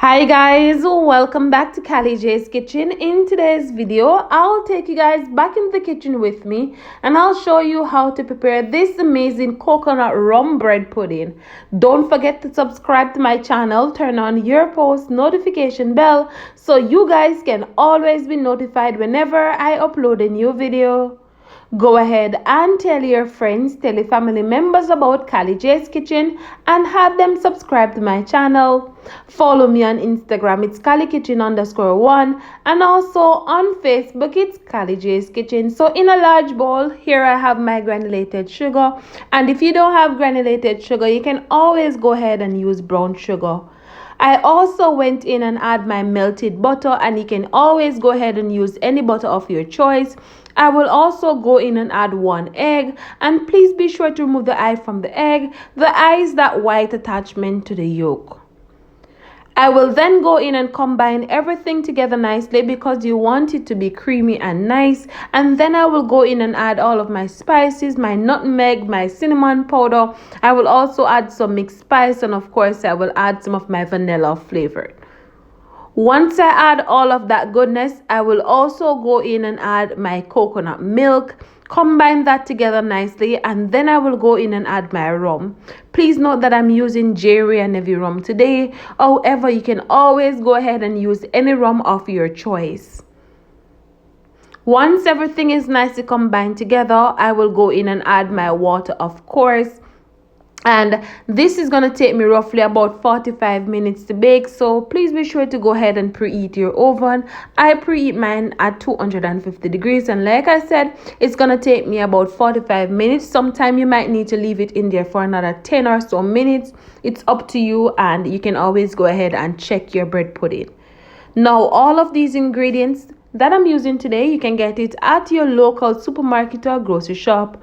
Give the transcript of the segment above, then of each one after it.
Hi guys, welcome back to Callie J's Kitchen. In today's video, I'll take you guys back in the kitchen with me and I'll show you how to prepare this amazing coconut rum bread pudding. Don't forget to subscribe to my channel, turn on your post notification bell so you guys can always be notified whenever I upload a new video. Go ahead and tell your friends, tell your family members about Callie J's Kitchen and have them subscribe to my channel. Follow me on Instagram, it's CallieKitchen_1, and also on Facebook, it's Callie J's Kitchen. So in a large bowl, here I have my granulated sugar. And if you don't have granulated sugar, you can always go ahead and use brown sugar. I also went in and add my melted butter, and you can always go ahead and use any butter of your choice. I will also go in and add 1 egg, and please be sure to remove the eye from the egg. The eye is that white attachment to the yolk. I will then go in and combine everything together nicely because you want it to be creamy and nice. And then I will go in and add all of my spices, my nutmeg, my cinnamon powder. I will also add some mixed spice, and of course I will add some of my vanilla flavor. Once I add all of that goodness, I will also go in and add my coconut milk. Combine that together nicely, and then I will go in and add my rum. Please note that I'm using Jerry and Navy rum today. However, you can always go ahead and use any rum of your choice. Once everything is nicely combined together, I will go in and add my water, of course. And this is going to take me roughly about 45 minutes to bake, so please be sure to go ahead and preheat your oven. I preheat mine at 250 degrees, and like I said, it's going to take me about 45 minutes. Sometime you might need to leave it in there for another 10 or so minutes. It's up to you, and you can always go ahead and check your bread pudding. Now, all of these ingredients that I'm using today, you can get it at your local supermarket or grocery shop.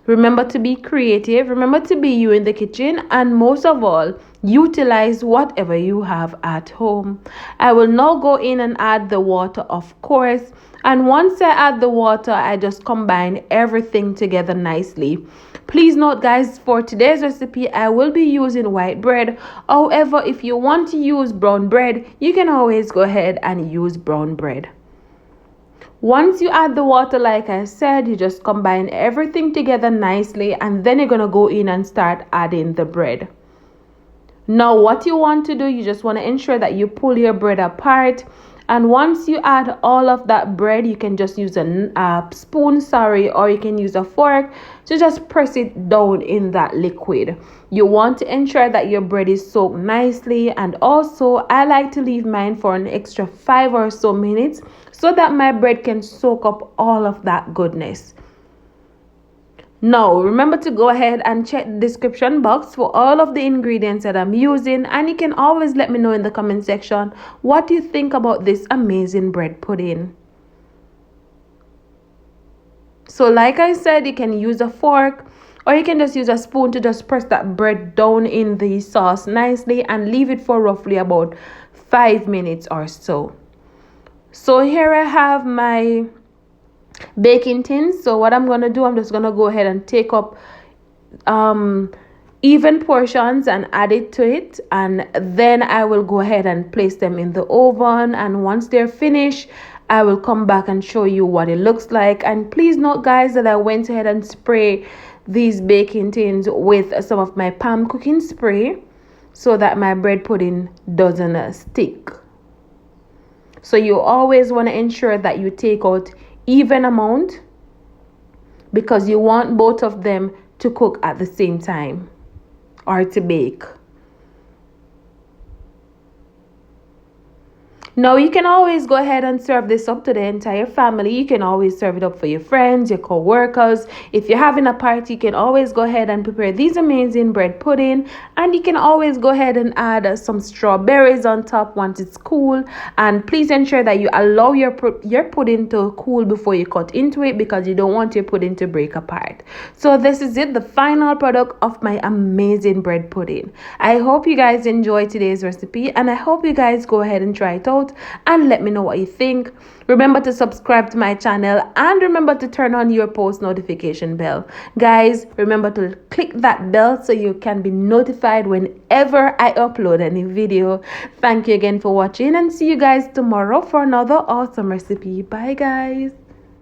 Remember to be creative, remember to be you in the kitchen, and most of all, utilize whatever you have at home. I will now go in and add the water, of course. And once I add the water, I just combine everything together nicely. Please note, guys, for today's recipe, I will be using white bread. However, if you want to use brown bread, you can always go ahead and use brown bread. Once you add the water, like I said, you just combine everything together nicely, and then you're going to go in and start adding the bread. Now, what you want to do, you just want to ensure that you pull your bread apart. And once you add all of that bread, you can just use a spoon, or you can use a fork to just press it down in that liquid. You want to ensure that your bread is soaked nicely, and also I like to leave mine for an extra 5 or so minutes so that my bread can soak up all of that goodness. Now, remember to go ahead and check the description box for all of the ingredients that I'm using, and you can always let me know in the comment section what you think about this amazing bread pudding. So like I said, you can use a fork or you can just use a spoon to just press that bread down in the sauce nicely and leave it for roughly about 5 minutes or so. So here I have my baking tin. So what I'm going to do, I'm just going to go ahead and take up even portions and add it to it, and then I will go ahead and place them in the oven, and once they're finished, I will come back and show you what it looks like. And please note, guys, that I went ahead and spray these baking tins with some of my palm cooking spray so that my bread pudding doesn't stick. So you always want to ensure that you take out even amount because you want both of them to cook at the same time or to bake. Now, you can always go ahead and serve this up to the entire family. You can always serve it up for your friends, your co-workers. If you're having a party, you can always go ahead and prepare these amazing bread pudding. And you can always go ahead and add some strawberries on top once it's cool. And please ensure that you allow your pudding to cool before you cut into it because you don't want your pudding to break apart. So this is it, the final product of my amazing bread pudding. I hope you guys enjoyed today's recipe, and I hope you guys go ahead and try it out. out and let me know what you think. Remember to subscribe to my channel and remember to turn on your post notification bell. Guys, remember to click that bell so you can be notified whenever I upload any video. Thank you again for watching and see you guys tomorrow for another awesome recipe. Bye guys.